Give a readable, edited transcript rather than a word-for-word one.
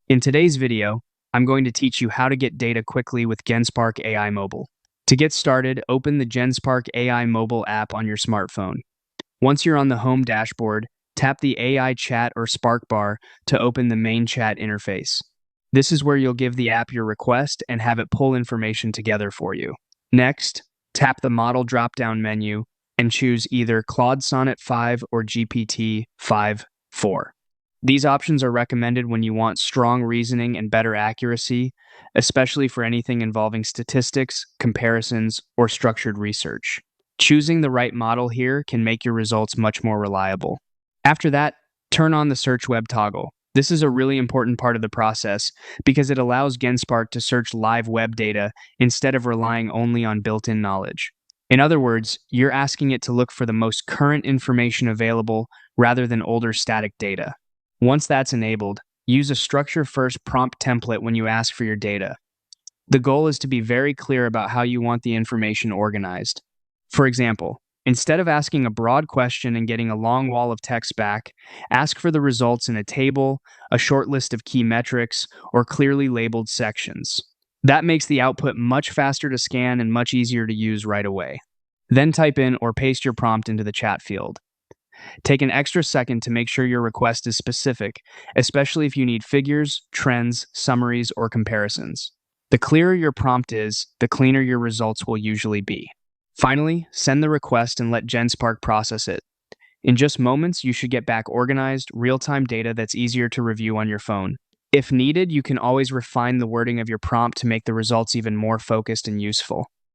In today's video, I'm going to teach you how to get data quickly with Genspark AI Mobile. To get started, open the Genspark AI Mobile app on your smartphone. Once you're on the home dashboard, tap the AI chat or Spark bar to open the main chat interface. This is where you'll give the app your request and have it pull information together for you. Next, tap the model drop-down menu and choose either Claude Sonnet 5 or GPT-5-4. These options are recommended when you want strong reasoning and better accuracy, especially for anything involving statistics, comparisons, or structured research. Choosing the right model here can make your results much more reliable. After that, turn on the Search Web toggle. This is a really important part of the process because it allows Genspark to search live web data instead of relying only on built-in knowledge. In other words, you're asking it to look for the most current information available rather than older static data. Once that's enabled, use a structure-first prompt template when you ask for your data. The goal is to be very clear about how you want the information organized. For example, instead of asking a broad question and getting a long wall of text back, ask for the results in a table, a short list of key metrics, or clearly labeled sections. That makes the output much faster to scan and much easier to use right away. Then type in or paste your prompt into the chat field. Take an extra second to make sure your request is specific, especially if you need figures, trends, summaries, or comparisons. The clearer your prompt is, the cleaner your results will usually be. Finally, send the request and let Genspark process it. In just moments, you should get back organized, real-time data that's easier to review on your phone. If needed, you can always refine the wording of your prompt to make the results even more focused and useful.